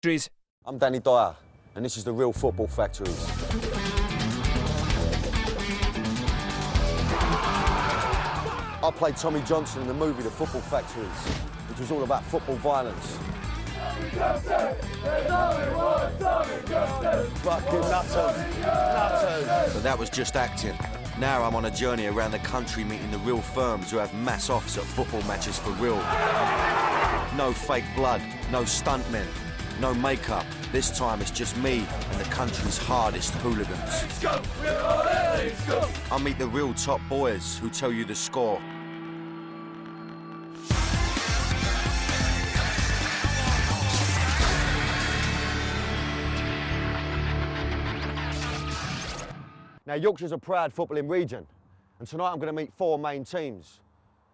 I'm Danny Dyer, and this is the Real Football Factories. I played Tommy Johnson in the movie The Football Factories, which was all about football violence. Fucking nutters. But that was just acting. Now I'm on a journey around the country meeting the real firms who have mass offs at football matches for real. No fake blood, no stuntmen, no makeup. This time it's just me and the country's hardest hooligans. I meet the real top boys who tell you the score. Now, Yorkshire's a proud footballing region, and tonight I'm going to meet 4 main teams.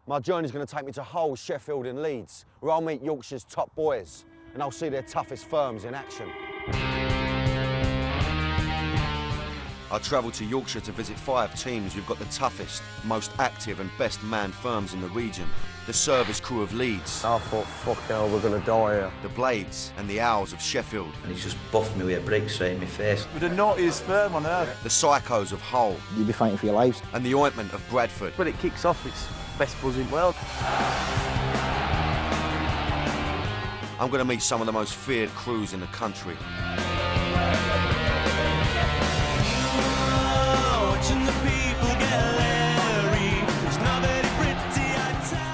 My journey's going to take me to Hull, Sheffield and Leeds, where I'll meet Yorkshire's top boys, and I'll see their toughest firms in action. I'll travel to Yorkshire to visit 5 teams who've got the toughest, most active and best manned firms in the region. The service crew of Leeds. I thought, fuck hell, we're going to die here. The Blades and the Owls of Sheffield. And he's just buffed me with a brick straight in my face. With the naughtiest firm on earth. The Psychos of Hull. You'd be fighting for your lives. And the Ointment of Bradford. When it kicks off, it's best buzz in the world. I'm going to meet some of the most feared crews in the country.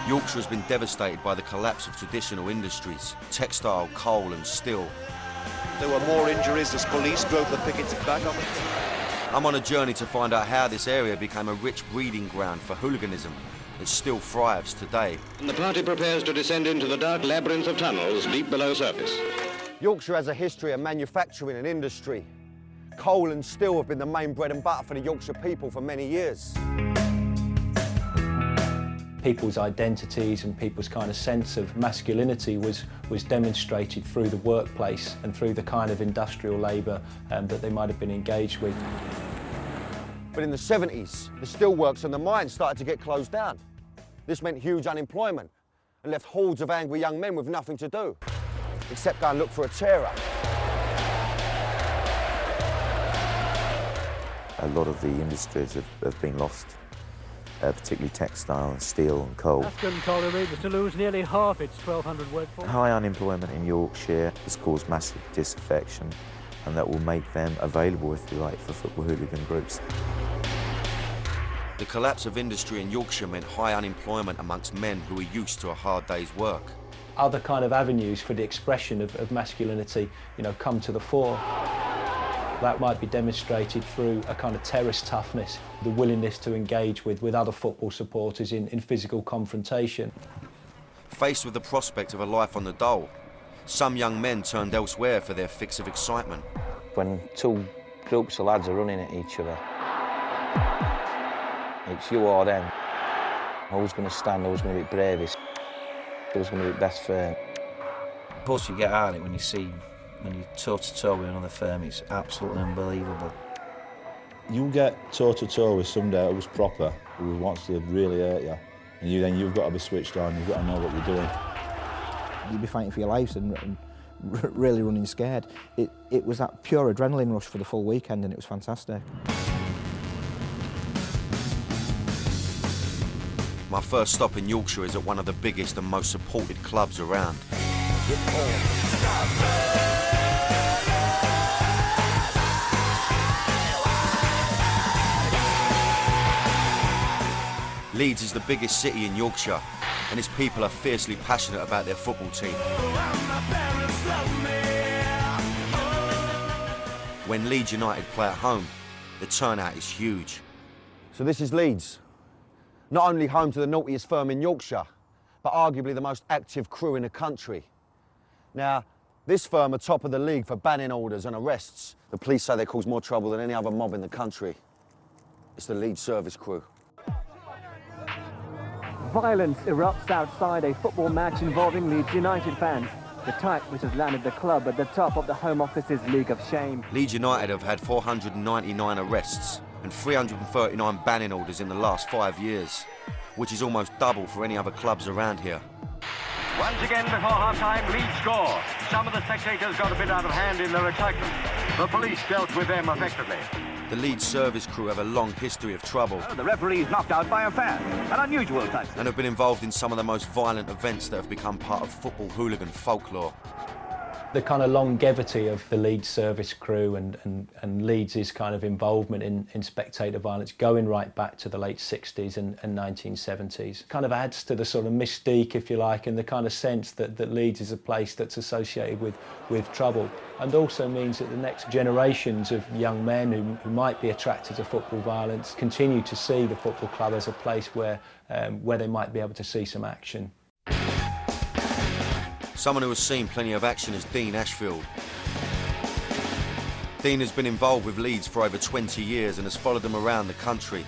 Yorkshire has been devastated by the collapse of traditional industries, textile, coal and steel. There were more injuries as police drove the pickets back on them. I'm on a journey to find out how this area became a rich breeding ground for hooliganism that still thrives today. And the party prepares to descend into the dark labyrinth of tunnels deep below surface. Yorkshire has a history of manufacturing and industry. Coal and steel have been the main bread and butter for the Yorkshire people for many years. People's identities and people's kind of sense of masculinity was demonstrated through the workplace and through the kind of industrial labour that they might have been engaged with. But in the 70s, the steelworks and the mines started to get closed down. This meant huge unemployment and left hordes of angry young men with nothing to do, except go and look for a tear-up. A lot of the industries have been lost. Particularly textile, steel and coal. Afghan economy was to lose nearly half its 1,200 workforce. High unemployment in Yorkshire has caused massive disaffection, and that will make them available, if you like, for football hooligan groups. The collapse of industry in Yorkshire meant high unemployment amongst men who were used to a hard day's work. Other kind of avenues for the expression of masculinity, come to the fore. That might be demonstrated through a kind of terrace toughness, the willingness to engage with other football supporters in physical confrontation. Faced with the prospect of a life on the dole, some young men turned elsewhere for their fix of excitement. When 2 groups of lads are running at each other, it's you or them. Who's going to stand, who's going to be bravest, who's going to be best firm. Plus you get at it when you're toe-to-toe with another firm, it's absolutely unbelievable. You get toe-to-toe with somebody who's proper, who wants to really hurt you, and you've got to be switched on, you've got to know what you're doing. You'd be fighting for your lives and really running scared. It was that pure adrenaline rush for the full weekend, and it was fantastic. My first stop in Yorkshire is at one of the biggest and most supported clubs around. Leeds is the biggest city in Yorkshire, and its people are fiercely passionate about their football team. When Leeds United play at home, the turnout is huge. So this is Leeds, not only home to the naughtiest firm in Yorkshire, but arguably the most active crew in the country. Now, this firm are top of the league for banning orders and arrests. The police say they cause more trouble than any other mob in the country. It's the Leeds service crew. Violence erupts outside a football match involving Leeds United fans. The type which has landed the club at the top of the Home Office's League of Shame. Leeds United have had 499 arrests and 339 banning orders in the last 5 years, which is almost double for any other clubs around here. Once again, before half-time, Leeds score. Some of the spectators got a bit out of hand in their excitement. The police dealt with them effectively. The Leeds service crew have a long history of trouble. The referee is knocked out by a fan, an unusual touch. And have been involved in some of the most violent events that have become part of football hooligan folklore. The kind of longevity of the Leeds service crew and Leeds' kind of involvement in spectator violence going right back to the late 60s and 1970s kind of adds to the sort of mystique, if you like, and the kind of sense that Leeds is a place that's associated with trouble, and also means that the next generations of young men who might be attracted to football violence continue to see the football club as a place where they might be able to see some action. Someone who has seen plenty of action is Dean Ashfield. Dean has been involved with Leeds for over 20 years and has followed them around the country.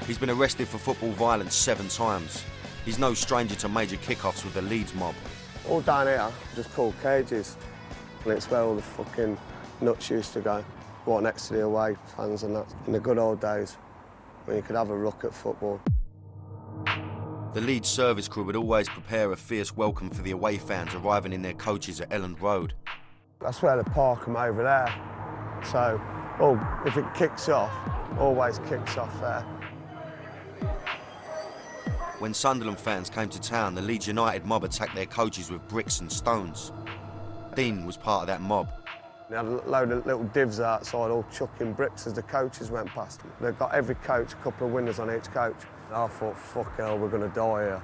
He's been arrested for football violence 7 times. He's no stranger to major kick-offs with the Leeds mob. All down here, just called cages. And it's where all the fucking nuts used to go. Right next to the away fans and that. In the good old days, when you could have a look at football. The Leeds service crew would always prepare a fierce welcome for the away fans arriving in their coaches at Elland Road. That's where they park them over there. So, if it kicks off, always kicks off there. When Sunderland fans came to town, the Leeds United mob attacked their coaches with bricks and stones. Dean was part of that mob. They had a load of little divs outside, all chucking bricks as the coaches went past them. They've got every coach, a couple of windows on each coach. I thought, fuck hell, we're going to die here.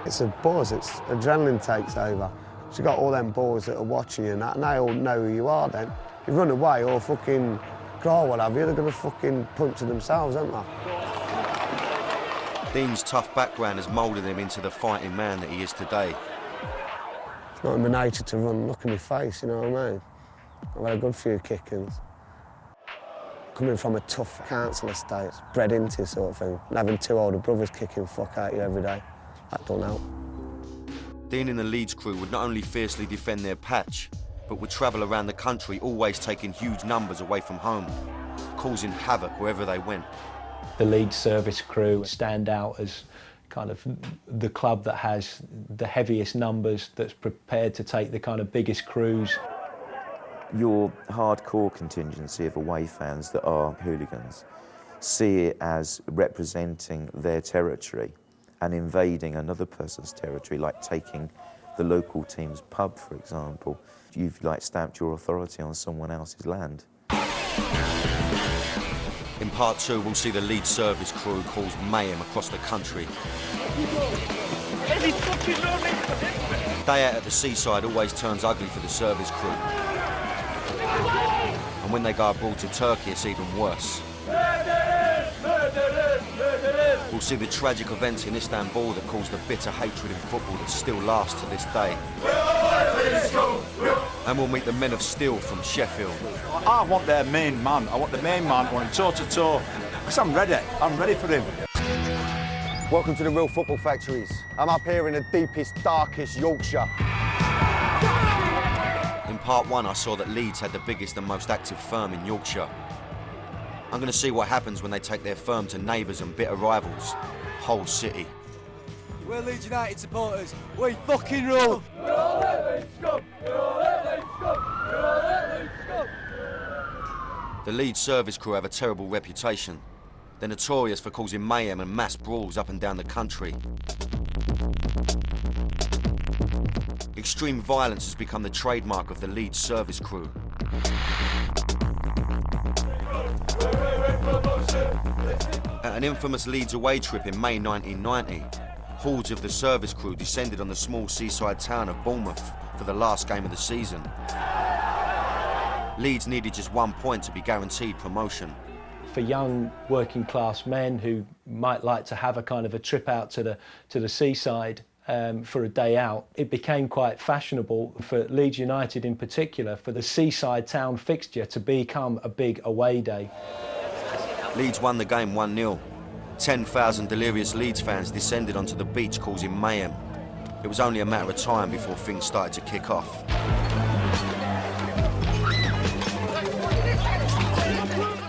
It's a buzz, it's adrenaline takes over. So you've got all them boys that are watching you and that, and they all know who you are then. If you run away or fucking cry or what have you, they're going to fucking punch you themselves, aren't they? Dean's tough background has moulded him into the fighting man that he is today. It's not in my nature to run and look in my face, you know what I mean? I've had a good few kickings. Coming from a tough council estate, bred into sort of thing, and having 2 older brothers kicking fuck out you every day, that don't help. Dean and the Leeds crew would not only fiercely defend their patch, but would travel around the country, always taking huge numbers away from home, causing havoc wherever they went. The Leeds service crew stand out as kind of the club that has the heaviest numbers, that's prepared to take the kind of biggest crews. Your hardcore contingency of away fans that are hooligans see it as representing their territory and invading another person's territory, like taking the local team's pub, for example. You've stamped your authority on someone else's land. In part 2, we'll see the Leeds service crew cause mayhem across the country. Day out at the seaside always turns ugly for the service crew. And when they go abroad to Turkey, it's even worse. We'll see the tragic events in Istanbul that caused the bitter hatred in football that still lasts to this day. And we'll meet the men of steel from Sheffield. I want their main man. I want the main man going toe-to-toe. Because I'm ready for him. Welcome to the Real Football Factories. I'm up here in the deepest, darkest Yorkshire. In part 1, I saw that Leeds had the biggest and most active firm in Yorkshire. I'm going to see what happens when they take their firm to neighbours and bitter rivals, Hull City. We're Leeds United supporters. We fucking rule. The Leeds service crew have a terrible reputation. They're notorious for causing mayhem and mass brawls up and down the country. Extreme violence has become the trademark of the Leeds service crew. At an infamous Leeds away trip in May 1990, hordes of the service crew descended on the small seaside town of Bournemouth for the last game of the season. Leeds needed just 1 point to be guaranteed promotion. For young working class men who might like to have a kind of a trip out to the seaside for a day out, it became quite fashionable for Leeds United in particular for the seaside town fixture to become a big away day. Leeds won the game 1-0. 10,000 delirious Leeds fans descended onto the beach causing mayhem. It was only a matter of time before things started to kick off.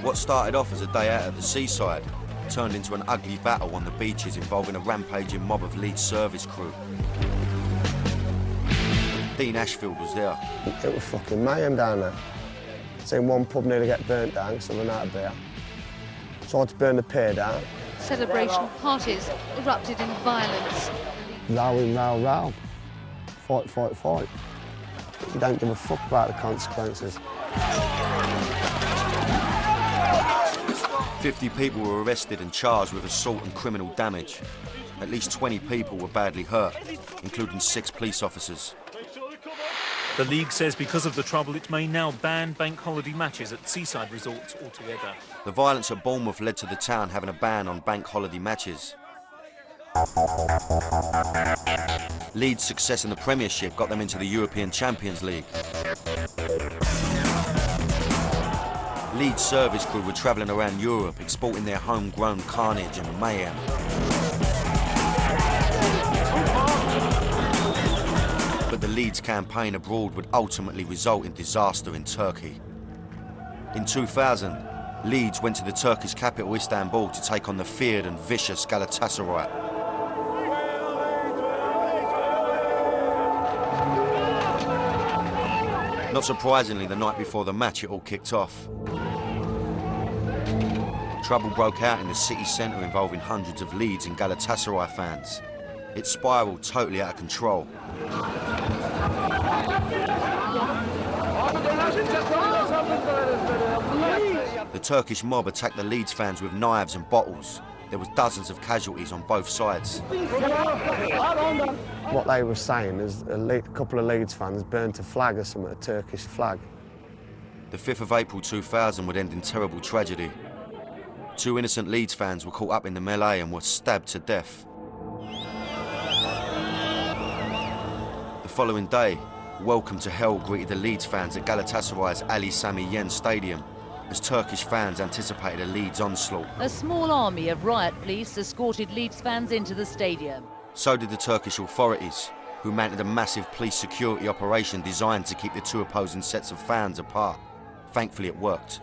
What started off as a day out at the seaside turned into an ugly battle on the beaches involving a rampaging mob of Leeds service crew. Dean Ashfield was there. It was fucking mayhem down there. Seen one pub nearly get burnt down because they ran out of beer. So I had to burn the pier down. Celebration parties erupted in violence. Rowing, row. Fight. You don't give a fuck about the consequences. 50 people were arrested and charged with assault and criminal damage. At least 20 people were badly hurt, including 6 police officers. The league says because of the trouble, it may now ban bank holiday matches at seaside resorts altogether. The violence at Bournemouth led to the town having a ban on bank holiday matches. Leeds' success in the Premiership got them into the European Champions League. Leeds service crew were travelling around Europe exporting their homegrown carnage and mayhem. But the Leeds campaign abroad would ultimately result in disaster in Turkey. In 2000, Leeds went to the Turkish capital Istanbul to take on the feared and vicious Galatasaray. Not surprisingly, the night before the match, it all kicked off. Trouble broke out in the city centre involving hundreds of Leeds and Galatasaray fans. It spiralled totally out of control. The Turkish mob attacked the Leeds fans with knives and bottles. There was dozens of casualties on both sides. What they were saying is a couple of Leeds fans burnt a flag or something, a Turkish flag. The 5th of April 2000 would end in terrible tragedy. 2 innocent Leeds fans were caught up in the melee and were stabbed to death. The following day, welcome to hell greeted the Leeds fans at Galatasaray's Ali Sami Yen Stadium as Turkish fans anticipated a Leeds onslaught. A small army of riot police escorted Leeds fans into the stadium. So did the Turkish authorities, who mounted a massive police security operation designed to keep the 2 opposing sets of fans apart. Thankfully, it worked.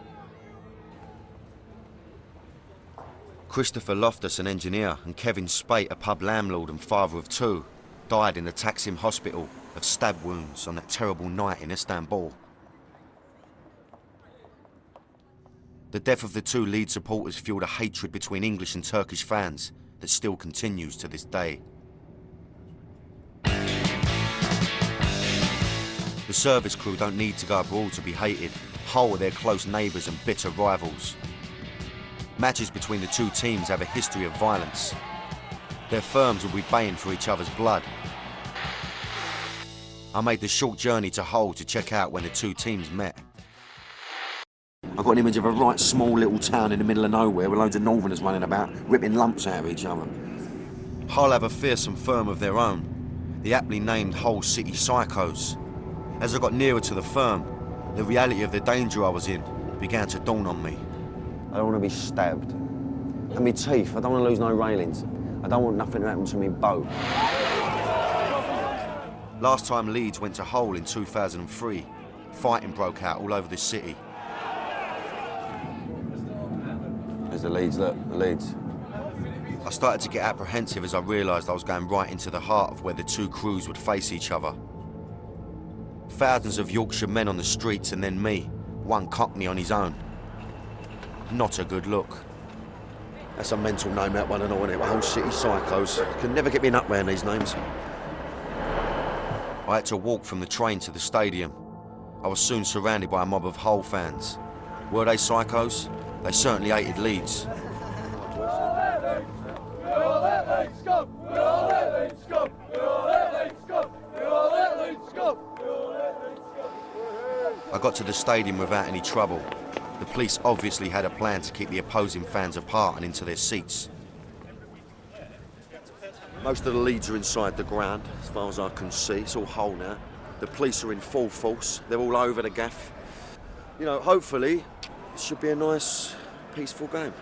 Christopher Loftus, an engineer, and Kevin Spate, a pub landlord and father of 2, died in the Taksim hospital of stab wounds on that terrible night in Istanbul. The death of the 2 Leeds supporters fueled a hatred between English and Turkish fans that still continues to this day. The service crew don't need to go abroad to be hated. Hull are their close neighbours and bitter rivals. Matches between the 2 teams have a history of violence. Their firms will be baying for each other's blood. I made the short journey to Hull to check out when the 2 teams met. I've got an image of a right small little town in the middle of nowhere with loads of northerners running about, ripping lumps out of each other. Hull have a fearsome firm of their own, the aptly named Hull City Psychos. As I got nearer to the firm, the reality of the danger I was in began to dawn on me. I don't want to be stabbed. And my teeth, I don't want to lose no railings. I don't want nothing to happen to me boat. Last time Leeds went to Hull in 2003, fighting broke out all over the city. There's the Leeds, look, the Leeds. I started to get apprehensive as I realised I was going right into the heart of where the 2 crews would face each other. Thousands of Yorkshire men on the streets and then me, one Cockney on his own. Not a good look. That's a mental name, that one, and all, isn't it? Hull City Psychos. Can never get me up round these names. I had to walk from the train to the stadium. I was soon surrounded by a mob of Hull fans. Were they psychos? They certainly hated Leeds. I got to the stadium without any trouble. The police obviously had a plan to keep the opposing fans apart and into their seats. Most of the Leeds are inside the ground, as far as I can see. It's all Hull now. The police are in full force. They're all over the gaff. You know, hopefully, it should be a nice, peaceful game.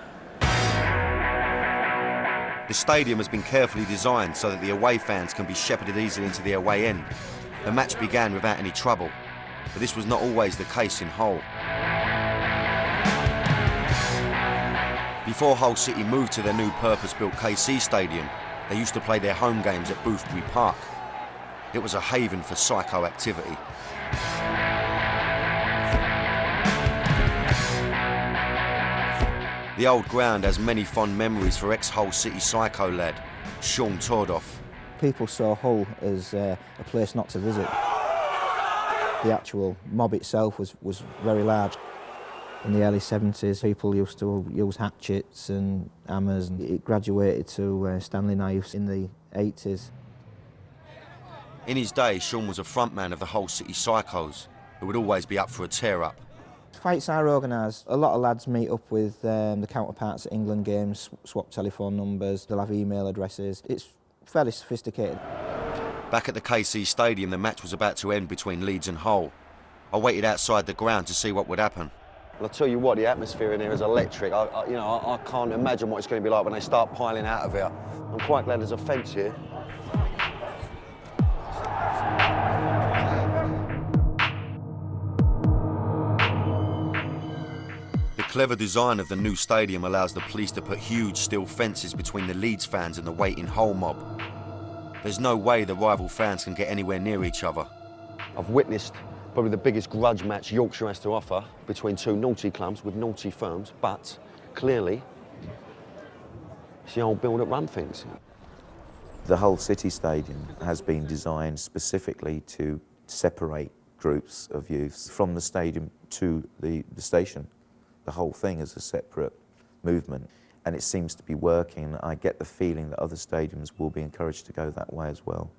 The stadium has been carefully designed so that the away fans can be shepherded easily into the away end. The match began without any trouble, but this was not always the case in Hull. Before Hull City moved to their new purpose-built KC Stadium, they used to play their home games at Boothbury Park. It was a haven for psycho activity. The old ground has many fond memories for ex-Hull City psycho lad, Sean Tordoff. People saw Hull as a place not to visit. The actual mob itself was very large. In the early 70s, people used to use hatchets and hammers, and it graduated to Stanley knives in the 80s. In his day, Sean was a frontman of the Hull City Psychos, who would always be up for a tear-up. Fights are organised. A lot of lads meet up with the counterparts at England games, swap telephone numbers, they'll have email addresses. It's fairly sophisticated. Back at the KC Stadium, the match was about to end between Leeds and Hull. I waited outside the ground to see what would happen. Well, I'll tell you what, the atmosphere in here is electric. I can't imagine what it's going to be like when they start piling out of here. I'm quite glad there's a fence here. The clever design of the new stadium allows the police to put huge steel fences between the Leeds fans and the waiting Hull mob. There's no way the rival fans can get anywhere near each other. I've witnessed probably the biggest grudge match Yorkshire has to offer between two naughty clubs with naughty firms, but clearly it's the old build-up run things. The Hull City Stadium has been designed specifically to separate groups of youths from the stadium to the station. The whole thing is a separate movement, and it seems to be working. I get the feeling that other stadiums will be encouraged to go that way as well.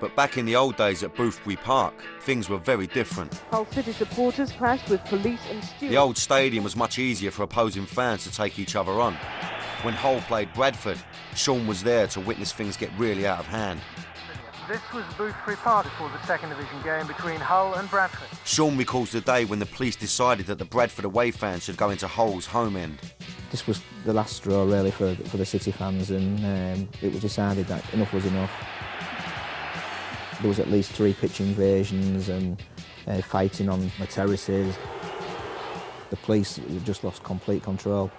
But back in the old days at Boothbury Park, things were very different. Hull City supporters clashed with police and stewards. The old stadium was much easier for opposing fans to take each other on. When Hull played Bradford, Sean was there to witness things get really out of hand. This was Boothbury Park before the second division game between Hull and Bradford. Sean recalls the day when the police decided that the Bradford away fans should go into Hull's home end. This was the last straw really for the City fans, and it was decided that enough was enough. There was at least 3 pitch invasions and fighting on the terraces. The police just lost complete control.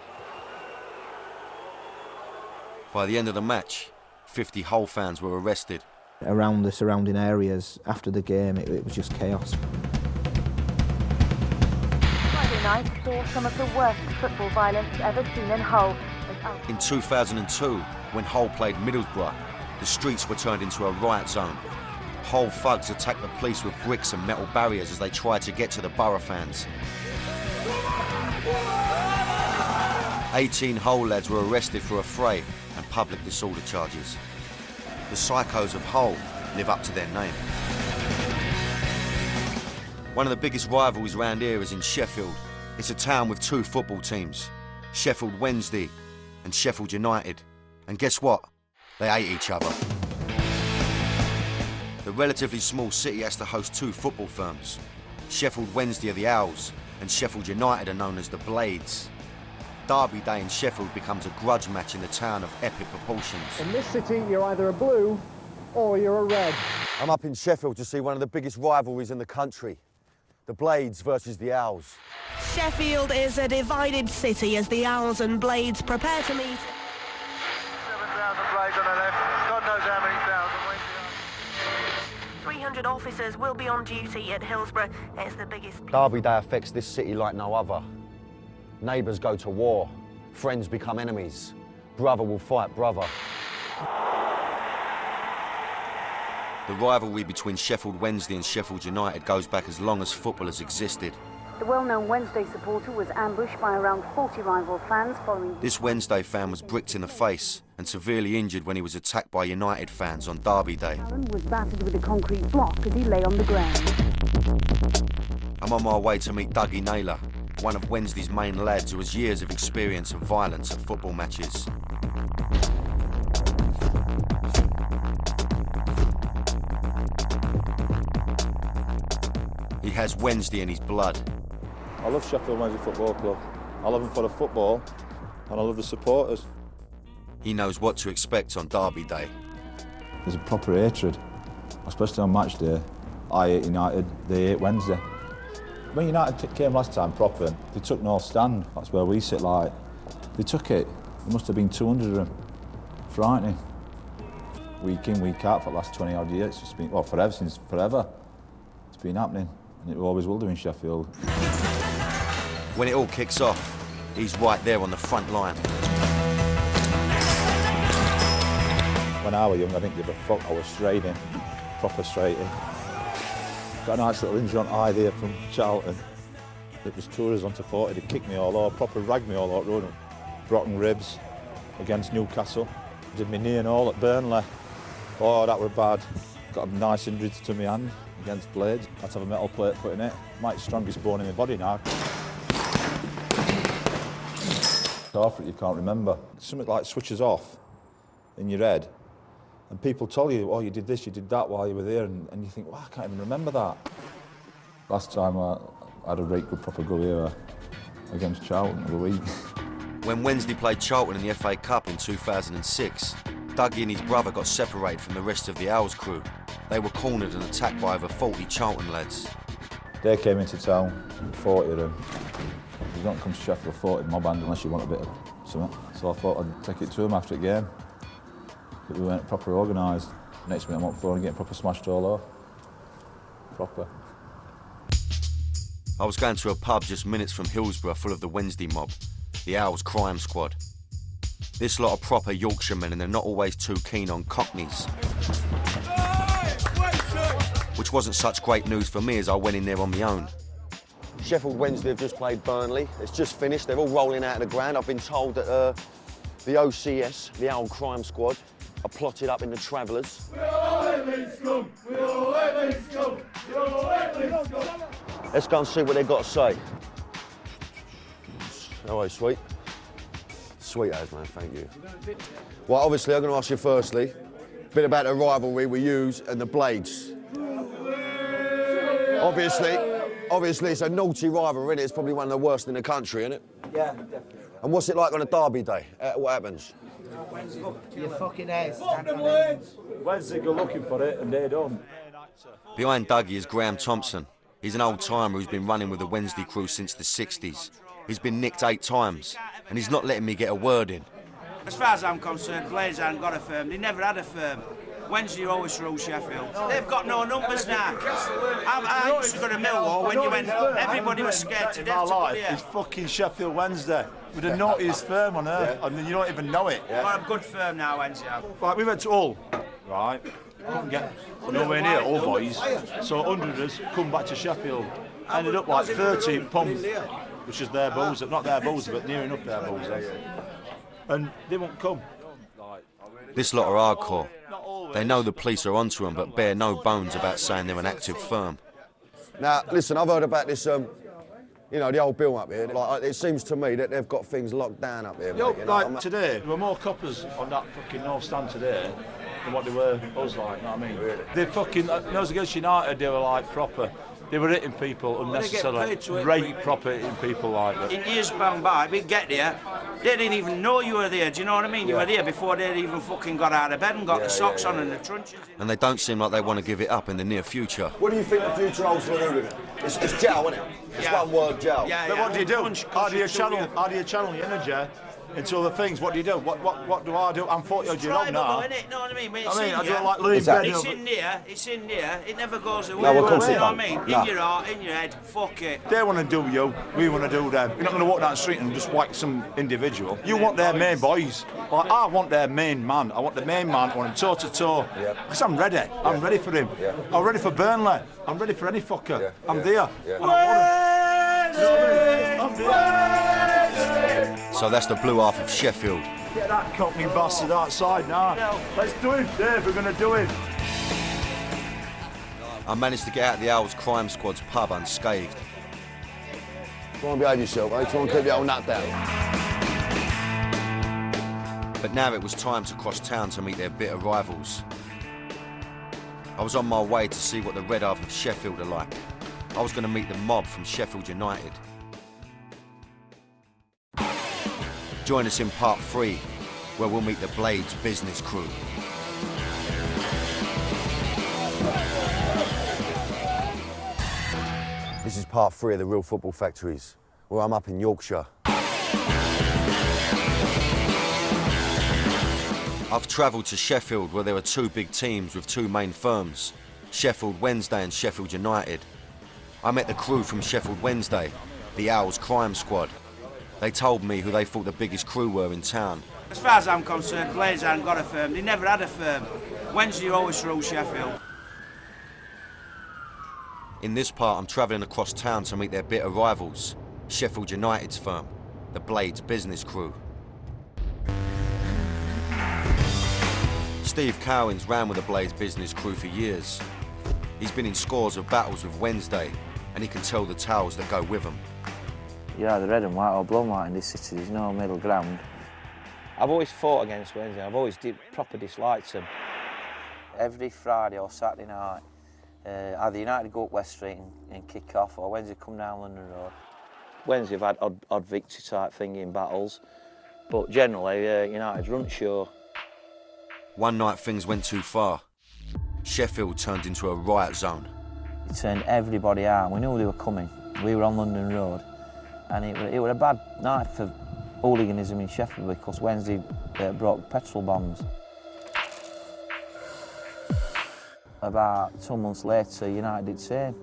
By the end of the match, 50 Hull fans were arrested. Around the surrounding areas, after the game, it was just chaos. Friday night saw some of the worst football violence ever seen in Hull. In 2002, when Hull played Middlesbrough, the streets were turned into a riot zone. Hull thugs attacked the police with bricks and metal barriers as they tried to get to the Borough fans. 18 Hull lads were arrested for affray and public disorder charges. The Psychos of Hull live up to their name. One of the biggest rivalries around here is in Sheffield. It's a town with 2 football teams, Sheffield Wednesday and Sheffield United. And guess what? They hate each other. The relatively small city has to host 2 football firms. Sheffield Wednesday are the Owls and Sheffield United are known as the Blades. Derby Day in Sheffield becomes a grudge match in the town of epic proportions. In this city, you're either a blue or you're a red. I'm up in Sheffield to see one of the biggest rivalries in the country, the Blades versus the Owls. Sheffield is a divided city as the Owls and Blades prepare to meet. 7,000 Blades on the left, God knows how many thousand. 300 officers will be on duty at Hillsborough. It's the biggest. Derby Day affects this city like no other. Neighbours go to war, friends become enemies, brother will fight brother. The rivalry between Sheffield Wednesday and Sheffield United goes back as long as football has existed. The well-known Wednesday supporter was ambushed by around 40 rival fans following... This Wednesday fan was bricked in the face and severely injured when he was attacked by United fans on Derby Day. Alan was battered with a concrete block as he lay on the ground. I'm on my way to meet Dougie Naylor, one of Wednesday's main lads who has years of experience of violence at football matches. He has Wednesday in his blood. I love Sheffield Wednesday Football Club. I love them for the football and I love the supporters. He knows what to expect on Derby Day. There's a proper hatred, especially on match day. I hate United, they hate Wednesday. When United came last time proper, they took no stand. That's where we sit, like. They took it. There must have been 200 of them. Frightening. Week in, week out for the last 20 odd years. It's just been, well, forever, since forever. It's been happening, and it always will do in Sheffield. When it all kicks off, he's right there on the front line. When I was young, I didn't give a fuck. I was straight in, proper straight in. Got a nice little injury on eye there from Charlton. It was tourists onto 40. They kicked me all over, proper ragged me all over. Broken ribs against Newcastle. Did my knee and all at Burnley. Oh, that were bad. Got a nice injury to my hand against Blades. Had to have a metal plate put in it. Might be the strongest bone in my body now. After it, you can't remember. Something like switches off in your head, and people tell you, oh, you did this, you did that while you were there, and you think, well, I can't even remember that. Last time I had a great good proper go here against Charlton the week. When Wednesday played Charlton in the FA Cup in 2006, Dougie and his brother got separated from the rest of the Owls crew. They were cornered and attacked by over 40 Charlton lads. They came into town, 40 of them. You don't come to Sheffield with 40 in my band unless you want a bit of something. So I thought I'd take it to them after the game. But we weren't proper organised. Next minute I'm up for and getting proper smashed all over. Proper. I was going to a pub just minutes from Hillsborough full of the Wednesday mob, the Owls crime squad. This lot of proper Yorkshiremen, and they're not always too keen on cockneys. Which wasn't such great news for me as I went in there on my own. Sheffield Wednesday have just played Burnley. It's just finished. They're all rolling out of the ground. I've been told that the OCS, the Owl Crime Squad, are plotted up in the Travellers. Let's go and see what they've got to say. All right, sweet. Sweet as, man, thank you. Well, obviously, I'm going to ask you firstly, a bit about the rivalry we use and the Blades. Obviously, it's a naughty rivalry, isn't it? It's probably one of the worst in the country, isn't it? Yeah, definitely. And what's it like on a derby day? What happens? Your fucking ass. Wednesday go looking for it and they don't. Behind Dougie is Graham Thompson. He's an old-timer who's been running with the Wednesday crew since the 60s. He's been nicked 8 times, and he's not letting me get a word in. As far as I'm concerned, Blades haven't got a firm. They never had a firm. Wednesday always rule Sheffield. They've got no numbers now. I used to go to Millwall when you went, everybody was scared to death to go here. It's fucking Sheffield Wednesday with the naughtiest firm on earth, and you don't even know it. Got a good firm now, Wednesday. Right, we went to Hull, right? Couldn't get nowhere near Hull boys, so 100 of us come back to Sheffield. Ended up like 13 pumps, which is their boozer, not their boozer, but near enough their boozer. And they won't come. This lot are hardcore. They know the police are onto them, but bear no bones about saying they're an active firm. Now, listen, I've heard about this, you know, the old bill up here. Like, it seems to me that they've got things locked down up here. Yo, mate, you know? like today, there were more coppers on that fucking North Stand today than what they were us, like, you know what I mean? Really? They fucking, those against United, they were like proper. They were hitting people unnecessarily, rape proper hitting people like that. In years gone by, we'd get there, they didn't even know you were there, do you know what I mean? You were there before they'd even fucking got out of bed and got the socks on and the truncheons. And they don't seem like they want to give it up in the near future. What do you think the future holds for an hooligan? It's jail, isn't it? It's one word, jail. But what do you do? How do you channel your energy into other things? What do you do? What do I do? I'm 40 odd years old now. Innit? Know what I mean? I do like Louis Exactly. It's in there, it never goes away. No, of course you it know what don't. I mean? No. In your heart, in your head, fuck it. They want to do you, we want to do them. You're not going to walk down the street and just whack some individual. You want their main boys. Like, I want their main man. I want the main man, I want him toe to toe. Because I'm ready. I'm ready for him. I'm ready for Burnley. I'm ready for any fucker. I'm there. And I want him. So that's the blue half of Sheffield. Get that cockney bastard outside now. Let's do it, Dave. We're going to do it. I managed to get out of the Owls Crime Squad's pub unscathed. Try and behave yourself, eh? Try and keep your old nut down. But now it was time to cross town to meet their bitter rivals. I was on my way to see what the red half of Sheffield are like. I was going to meet the mob from Sheffield United. Join us in part 3, where we'll meet the Blades business crew. This is part 3 of the Real Football Factories, where I'm up in Yorkshire. I've travelled to Sheffield, where there are 2 big teams with 2 main firms, Sheffield Wednesday and Sheffield United. I met the crew from Sheffield Wednesday, the Owls Crime Squad. They told me who they thought the biggest crew were in town. As far as I'm concerned, Blades haven't got a firm. They never had a firm. Wednesday always rule Sheffield. In this part, I'm travelling across town to meet their bitter rivals, Sheffield United's firm, the Blades business crew. Steve Cowins ran with the Blades business crew for years. He's been in scores of battles with Wednesday, and he can tell the tales that go with them. You're either red and white or blue and white in this city, there's no middle ground. I've always fought against Wednesday, I've always proper disliked them. Every Friday or Saturday night, either United go up West Street and kick off, or Wednesday come down London Road. Wednesday have had odd victory type thing in battles, but generally United's run show. One night things went too far. Sheffield turned into a riot zone. It turned everybody out. We knew they were coming. We were on London Road, and it was a bad night for hooliganism in Sheffield because Wednesday brought petrol bombs. About 2 months later, United did the same.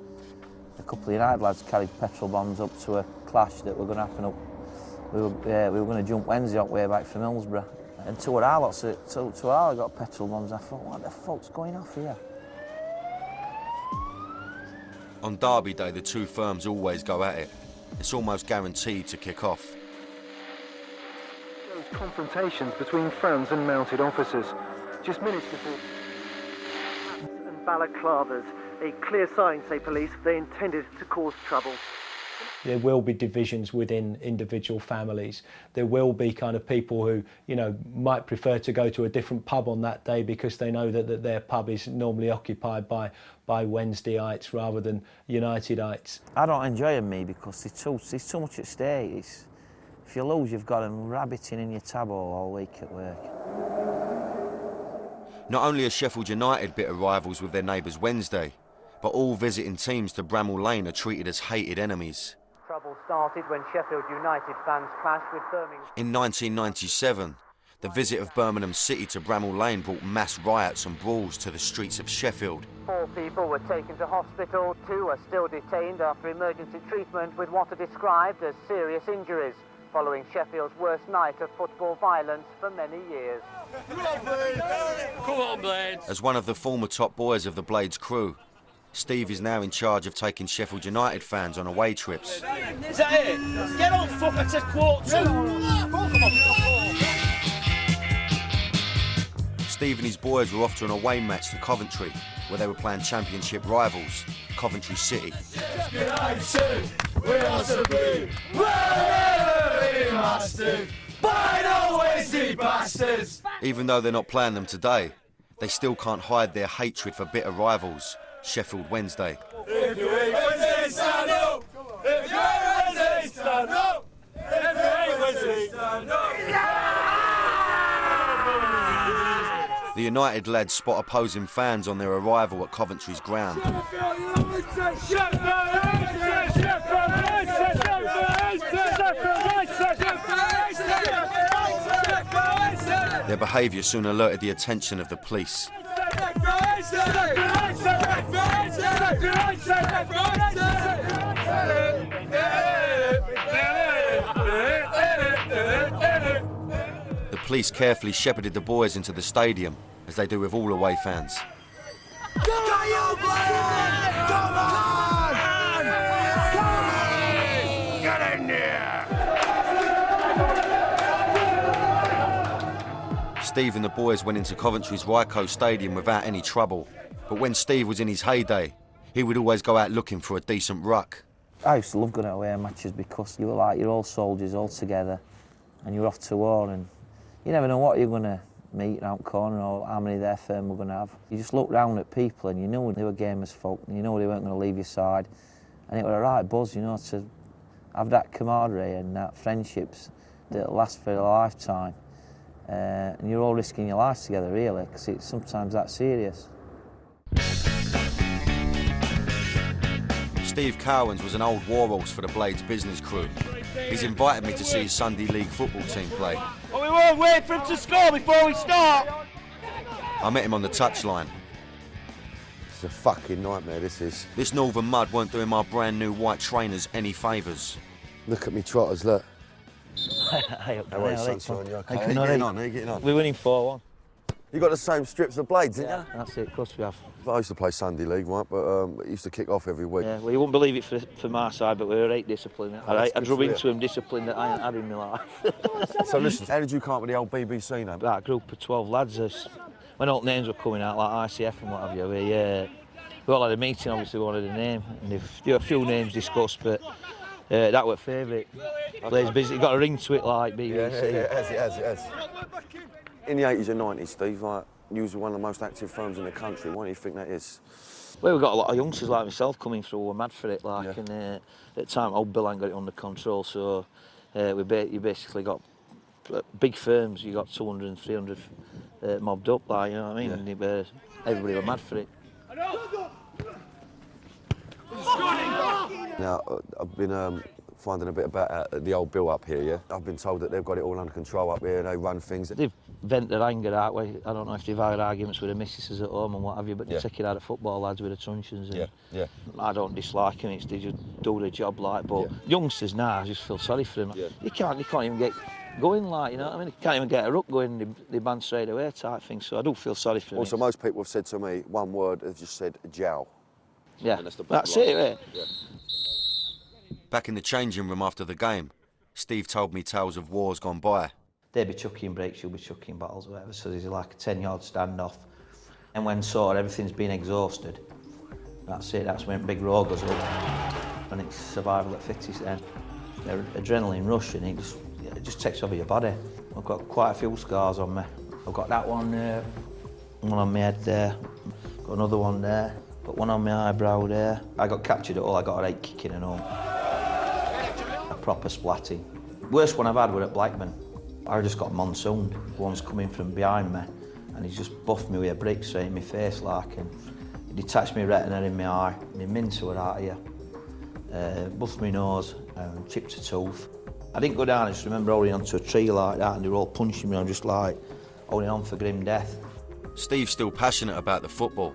A couple of United lads carried petrol bombs up to a clash that were going to happen up. We were going to jump Wednesday up way back from Hillsborough. And two of our lots, got petrol bombs. I thought, what the fuck's going off here? On Derby Day, the 2 firms always go at it. It's almost guaranteed to kick off. Those confrontations between fans and mounted officers. Just minutes before. And balaclavas, a clear sign, say police, they intended to cause trouble. There will be divisions within individual families. There will be kind of people who, might prefer to go to a different pub on that day because they know that their pub is normally occupied by Wednesdayites rather than Unitedites. I don't enjoy them, because there's too much at stake. If you lose, you've got them rabbiting in your tab all week at work. Not only are Sheffield United bitter rivals with their neighbours Wednesday, but all visiting teams to Bramall Lane are treated as hated enemies. Trouble started when Sheffield United fans clashed with Birmingham. In 1997, the visit of Birmingham City to Bramall Lane brought mass riots and brawls to the streets of Sheffield. 4 people were taken to hospital, 2 are still detained after emergency treatment with what are described as serious injuries, following Sheffield's worst night of football violence for many years. Come on, Blades! As one of the former top boys of the Blades crew, Steve is now in charge of taking Sheffield United fans on away trips. Is that it? Get on, fucker, to quarter 2! Steve and his boys were off to an away match to Coventry, where they were playing championship rivals, Coventry City. Even though they're not playing them today, they still can't hide their hatred for bitter rivals, Sheffield Wednesday. If you hate Wednesday, stand up! If you hate Wednesday, stand up! If you hate Wednesday, stand up! The United lads spot opposing fans on their arrival at Coventry's ground. Their behaviour soon alerted the attention of the police. The police carefully shepherded the boys into the stadium, as they do with all away fans. Get in there! Steve and the boys went into Coventry's Ryco Stadium without any trouble. But when Steve was in his heyday, he would always go out looking for a decent ruck. I used to love going to away matches because you were like you're all soldiers all together and you're off to war and you never know what you're going to meet around the corner or how many their firm were going to have. You just looked round at people and you knew they were gamers folk and you knew they weren't going to leave your side. And it was a right buzz, to have that camaraderie and that friendships that last for a lifetime. And you're all risking your lives together, really, because it's sometimes that serious. Steve Cowans was an old warhorse for the Blades business crew. He's invited me to see his Sunday League football team play. Well, we won't wait for him to score before we start. I met him on the touchline. It's a fucking nightmare, this is. This northern mud weren't doing my brand new white trainers any favours. Look at me trotters, look. Hey, up How are you, sunshine? You okay? How you getting on? How you getting on? We're winning 4-1. You got the same strips of Blades, didn't you? That's it, of course we have. I used to play Sunday League, right, but it used to kick off every week. Yeah, well, you wouldn't believe it for my side, but we're 8 discipline. I drove into him discipline that I ain't had in my life. So listen, how did you come up with the old BBC name? That group of 12 lads, when all names were coming out, like ICF and what have you, we all had a meeting, obviously we wanted a name, and there were a few names discussed, but that was favourite. Blaze busy, got a ring to it like BBC. Yeah, it has. In the 80s and 90s, Steve, like, you were one of the most active firms in the country. Why do you think that is? Well, we've got a lot of youngsters like myself coming through, we're mad for it, like, and at the time, old Bill ain't got it under control, so you basically got big firms, you got 200 and 300 mobbed up, like, you know what I mean? And everybody were mad for it. Now, I've been finding a bit about the old Bill up here, yeah? I've been told that they've got it all under control up here, they run things. They've vent their anger out way. I don't know if they've had arguments with the missuses at home and what have you, but they take it out of football lads with the truncheons. And I don't dislike them, they just do their job like, but youngsters now, I just feel sorry for them. You can't even get going, like, you know what I mean? You can't even get a ruck going, they ban straight away type thing, so I do feel sorry for them. Also, most people have said to me, one word, they've just said, jow. Yeah, that's it, yeah. Back in the changing room after the game, Steve told me tales of wars gone by. They'd be chucking breaks, you'll be chucking bottles, whatever, so there's like a 10-yard standoff. And when sort of everything's been exhausted, that's it, that's when big roar goes up. And it's survival at fittest then. They're adrenaline rush and it just takes over your body. I've got quite a few scars on me. I've got that one there, one on my head there, got another one there, got one on my eyebrow there. I got captured at all, I got a 8 kicking and all. A proper splatting. Worst one I've had were at Blackburn. I just got monsooned. One's coming from behind me and he's just buffed me with a brick straight in my face like, and he detached my retina in my eye, my mincer were out here. Buffed my nose, chipped a tooth. I didn't go down, I just remember holding onto a tree like that and they were all punching me, I'm just like holding on for grim death. Steve's still passionate about the football,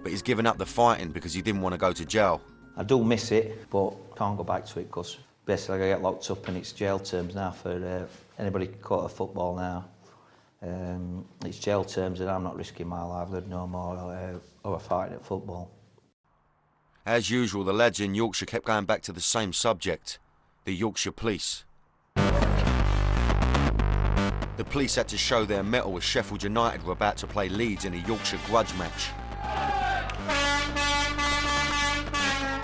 but he's given up the fighting because he didn't want to go to jail. I do miss it, but can't go back to it because basically I get locked up and it's jail terms now for anybody caught at football now. It's jail terms and I'm not risking my livelihood no more over fighting at football. As usual, the lads in Yorkshire kept going back to the same subject, the Yorkshire police. The police had to show their mettle as Sheffield United were about to play Leeds in a Yorkshire grudge match.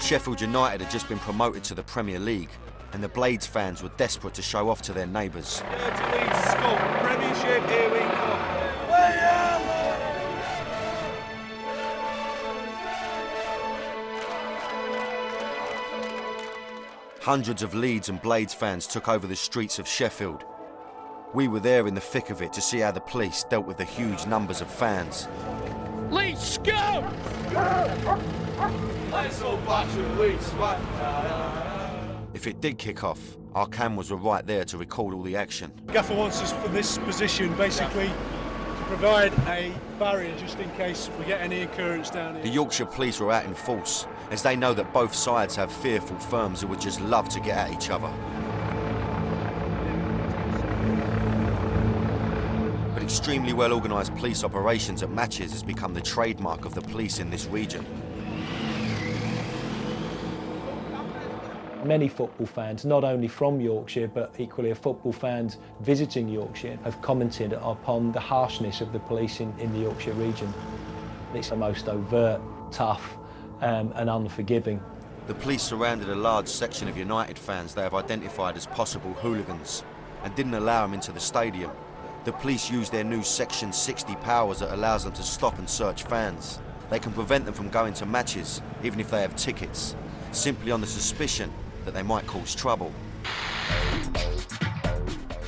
Sheffield United had just been promoted to the Premier League and the Blades fans were desperate to show off to their neighbours. Premiership, here we come. Hundreds of Leeds and Blades fans took over the streets of Sheffield. We were there in the thick of it to see how the police dealt with the huge numbers of fans. Leeds, go! Let's all bash and Leeds, If it did kick off, our cameras were right there to record all the action. Gaffer wants us for this position basically to provide a barrier just in case we get any occurrence down here. The Yorkshire police were out in force, as they know that both sides have fearful firms who would just love to get at each other. But extremely well organised police operations at matches has become the trademark of the police in this region. Many football fans, not only from Yorkshire, but equally football fans visiting Yorkshire, have commented upon the harshness of the police in the Yorkshire region. It's the most overt, tough and unforgiving. The police surrounded a large section of United fans they have identified as possible hooligans and didn't allow them into the stadium. The police used their new Section 60 powers that allows them to stop and search fans. They can prevent them from going to matches, even if they have tickets, simply on the suspicion that they might cause trouble.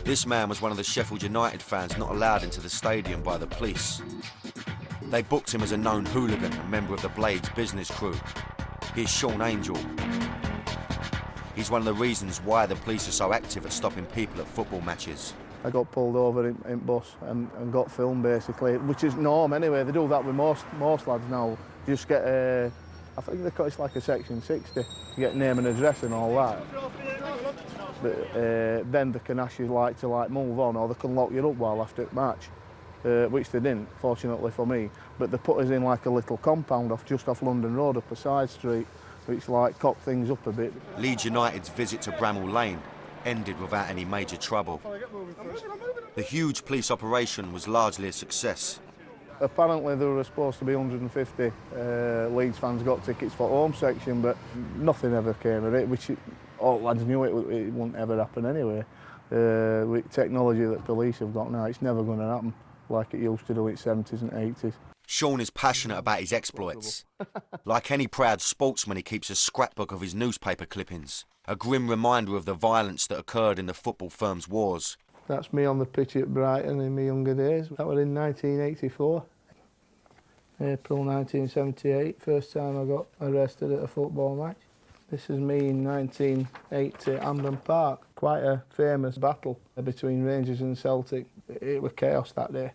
This man was one of the Sheffield United fans not allowed into the stadium by the police. They booked him as a known hooligan and member of the Blades business crew. Here's Sean Angel. He's one of the reasons why the police are so active at stopping people at football matches. I got pulled over in bus and got filmed basically, which is norm anyway. They do that with most lads now. You just get I think it's like a section 60. You get name and address and all that. But then they can ask you to move on, or they can lock you up while after the match, which they didn't, fortunately for me. But they put us in like a little compound just off London Road up a side street, which cocked things up a bit. Leeds United's visit to Bramall Lane ended without any major trouble. The huge police operation was largely a success. Apparently there were supposed to be 150 Leeds fans got tickets for home section, but nothing ever came of it, which all lads knew it wouldn't ever happen anyway. With technology that police have got now, it's never going to happen like it used to do in the 70s and 80s. Sean is passionate about his exploits. Like any proud sportsman, he keeps a scrapbook of his newspaper clippings, a grim reminder of the violence that occurred in the football firm's wars. That's me on the pitch at Brighton in my younger days. That was in 1984. April 1978, first time I got arrested at a football match. This is me in 1980 at Hampden Park. Quite a famous battle between Rangers and Celtic. It was chaos that day.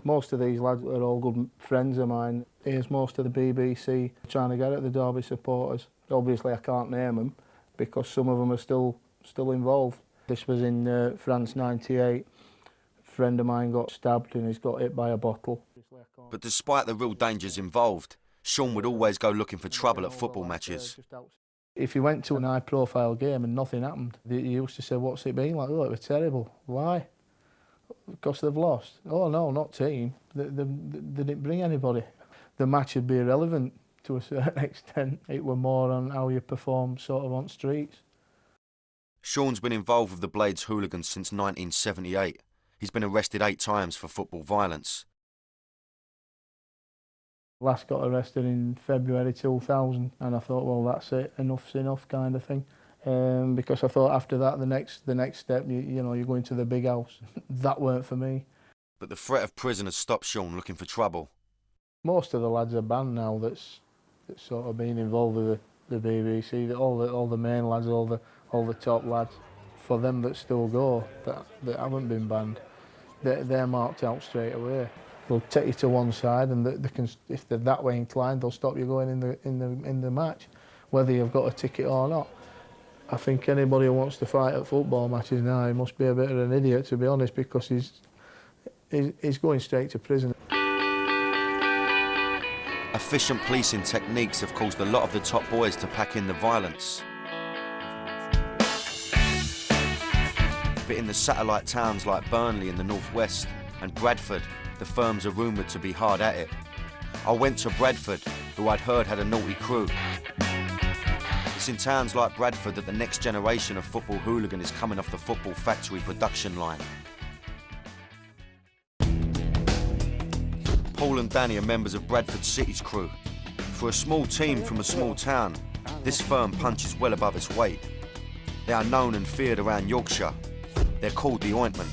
Most of these lads are all good friends of mine. Here's most of the BBC trying to get at the Derby supporters. Obviously I can't name them because some of them are still involved. This was in France 98. A friend of mine got stabbed and he's got hit by a bottle. But despite the real dangers involved, Sean would always go looking for trouble at football matches. If you went to an high-profile game and nothing happened, you used to say, what's it been like? Oh, it was terrible. Why? Because they've lost. Oh, no, not team. They didn't bring anybody. The match would be irrelevant to a certain extent. It were more on how you perform sort of on streets. Sean's been involved with the Blades hooligans since 1978. He's been arrested 8 times for football violence. Last got arrested in February 2000 and I thought, well, that's it, enough's enough kind of thing. Because I thought after that, the next step, you know, you're going to the big house. That weren't for me. But the threat of prison has stopped Sean looking for trouble. Most of the lads are banned now that's sort of been involved with the BBC, all the main lads, all the top lads. For them that still go, that haven't been banned, they're marked out straight away. They'll take you to one side, and they can, if they're that way inclined, they'll stop you going in the match, whether you've got a ticket or not. I think anybody who wants to fight at football matches now, he must be a bit of an idiot, to be honest, because he's going straight to prison. Efficient policing techniques have caused a lot of the top boys to pack in the violence. But in the satellite towns like Burnley in the northwest and Bradford, the firms are rumoured to be hard at it. I went to Bradford, who I'd heard had a naughty crew. It's in towns like Bradford that the next generation of football hooligan is coming off the football factory production line. Paul and Danny are members of Bradford City's crew. For a small team from a small town, this firm punches well above its weight. They are known and feared around Yorkshire. They're called the Ointment.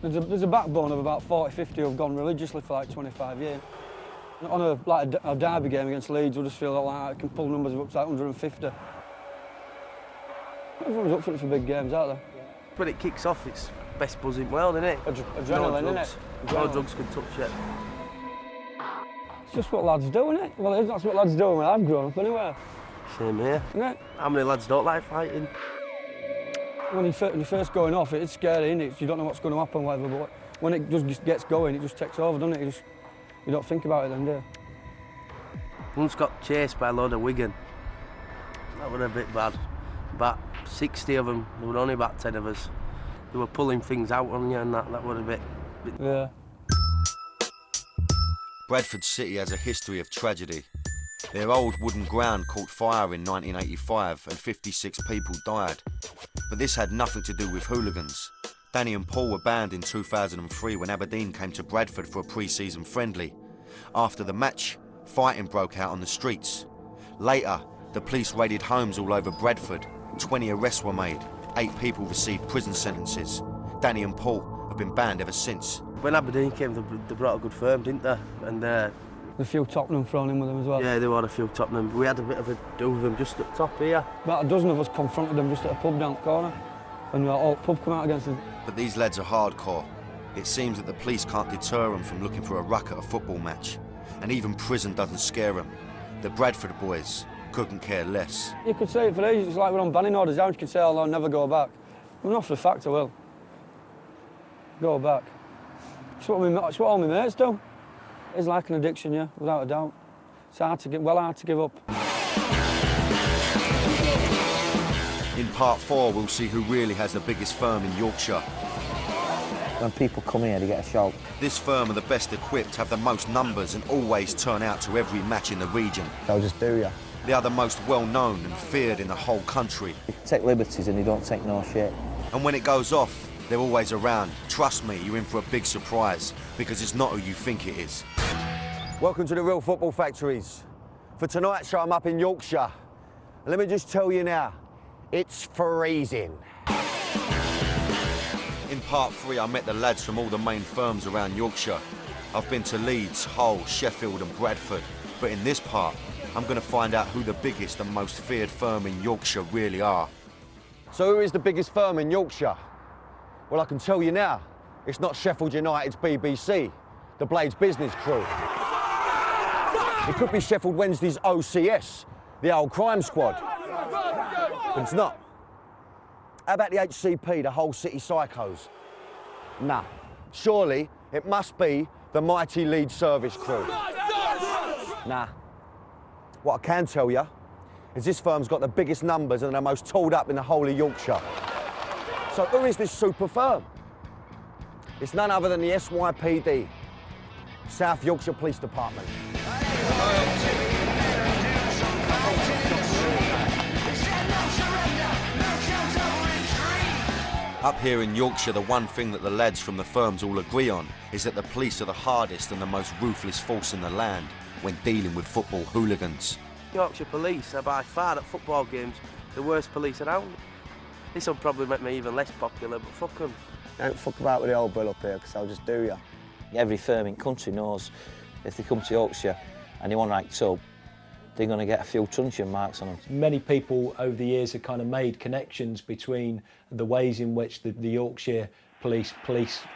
There's a backbone of about 40-50 who've gone religiously for like 25 years. On a derby game against Leeds, we'll just feel like I can pull numbers up to like 150. Everyone's up for it for big games, aren't they? When it kicks off, it's best buzz in the world, isn't it? Adrenaline, isn't it? No drugs can touch it. It's just what lads do, isn't it? Well, that's what lads do when I've grown up anyway. Same here. Isn't it? How many lads don't like fighting? When you're first going off, it's scary, isn't it? You don't know what's going to happen, whatever, but when it just gets going, it just takes over, doesn't it? You don't think about it then, do you? Once got chased by a load of Wigan. That was a bit bad. About 60 of them, there were only about 10 of us. They were pulling things out on you and that was a bit... Yeah. Bradford City has a history of tragedy. Their old wooden ground caught fire in 1985 and 56 people died. But this had nothing to do with hooligans. Danny and Paul were banned in 2003 when Aberdeen came to Bradford for a pre-season friendly. After the match, fighting broke out on the streets. Later, the police raided homes all over Bradford. 20 arrests were made. 8 people received prison sentences. Danny and Paul have been banned ever since. When Aberdeen came, they brought a good firm, didn't they? And they A few Tottenham thrown in with them as well. Yeah, there were a few Tottenham. We had a bit of a do with them just at top here. About a dozen of us confronted them just at a pub down the corner. And all pub come out against them. But these lads are hardcore. It seems that the police can't deter them from looking for a ruck at a football match. And even prison doesn't scare them. The Bradford boys couldn't care less. You could say it for ages, it's like we're on banning orders out. You can say, oh, I'll never go back. Well, not for a fact I will. Go back. It's what all my mates do. It's like an addiction, yeah, without a doubt. It's hard to give up. In part 4, we'll see who really has the biggest firm in Yorkshire. When people come here, they get a shout. This firm are the best equipped, have the most numbers and always turn out to every match in the region. They'll just do ya. They are the most well-known and feared in the whole country. They take liberties and they don't take no shit. And when it goes off, they're always around. Trust me, you're in for a big surprise, because it's not who you think it is. Welcome to the Real Football Factories. For tonight's show, I'm up in Yorkshire. And let me just tell you now, it's freezing. In part 3, I met the lads from all the main firms around Yorkshire. I've been to Leeds, Hull, Sheffield and Bradford. But in this part, I'm going to find out who the biggest and most feared firm in Yorkshire really are. So who is the biggest firm in Yorkshire? Well, I can tell you now, it's not Sheffield United's BBC, the Blades business crew. It could be Sheffield Wednesday's OCS, the old crime squad. But it's not. How about the HCP, the whole city psychos? Nah. Surely it must be the mighty Leeds service crew. Nah. What I can tell you is this firm's got the biggest numbers and the most tooled up in the whole of Yorkshire. So who is this super firm? It's none other than the SYPD, South Yorkshire Police Department. Up here in Yorkshire, the one thing that the lads from the firms all agree on is that the police are the hardest and the most ruthless force in the land when dealing with football hooligans. Yorkshire police are by far at football games the worst police around. This will probably make me even less popular, but fuck them. Don't fuck about with the old bill up here, because I'll just do ya. Every firm in country knows if they come to Yorkshire and they want to act up, they're going to get a few truncheon marks on them. Many people over the years have kind of made connections between the ways in which the Yorkshire police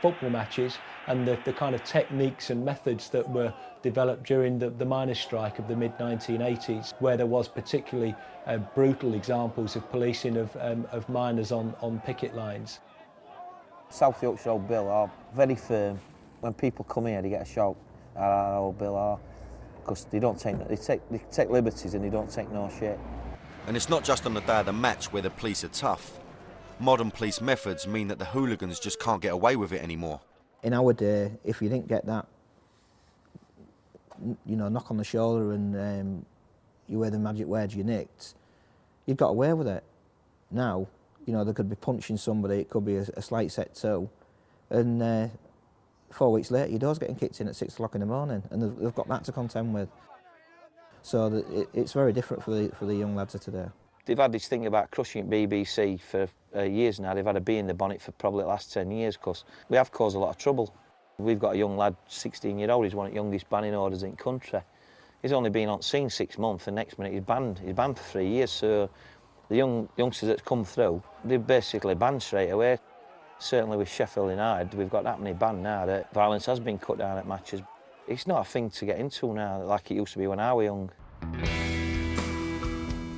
football matches and the kind of techniques and methods that were developed during the miners' strike of the mid-1980s, where there was particularly brutal examples of policing of miners on picket lines. South Yorkshire Old Bill are very firm. When people come here, they get a shout. Old Bill are. Because they take liberties and they don't take no shit. And it's not just on the day of the match where the police are tough. Modern police methods mean that the hooligans just can't get away with it anymore. In our day, if you didn't get that, knock on the shoulder and you wear the magic words you nicked, you got away with it. Now, they could be punching somebody, it could be a slight set toe, and 4 weeks later, your door's getting kicked in at 6 o'clock in the morning, and they've got that to contend with. So it's very different for the young lads of today. They've had this thing about crushing BBC for years now. They've had a bee in the bonnet for probably the last 10 years, because we have caused a lot of trouble. We've got a young lad, 16-year-old, he's one of the youngest banning orders in the country. He's only been on scene 6 months, and next minute he's banned. He's banned for 3 years, so the youngsters that's come through, they're basically banned straight away. Certainly with Sheffield United, we've got that many banned now that violence has been cut down at matches. It's not a thing to get into now like it used to be when I was young.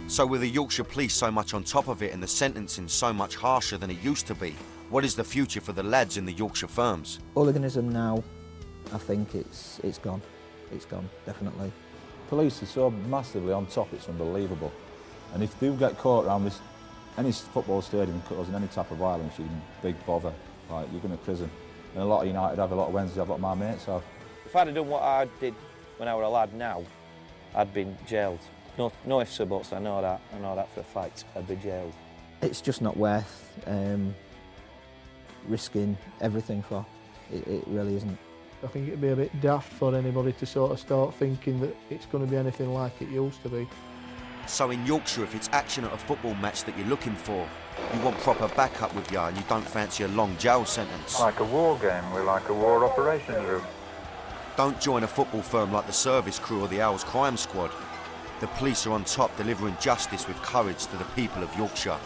So with the Yorkshire police so much on top of it and the sentencing so much harsher than it used to be, what is the future for the lads in the Yorkshire firms? Hooliganism now, I think it's gone. It's gone, definitely. Police are so massively on top, it's unbelievable. And if they get caught around this, any football stadium causing any type of violence, you're in big bother. Like, you're going to prison. And a lot of United have, a lot of Wednesday have, a lot of my mates have. If I'd have done what I did when I was a lad now, I'd been jailed. No ifs or buts, I know that for a fact. I'd be jailed. It's just not worth risking everything for. It really isn't. I think it'd be a bit daft for anybody to sort of start thinking that it's going to be anything like it used to be. So in Yorkshire, if it's action at a football match that you're looking for, you want proper backup with you and you don't fancy a long jail sentence. Like a war game, we're like a war operations room. Don't join a football firm like the service crew or the Owls crime squad. The police are on top, delivering justice with courage to the people of Yorkshire.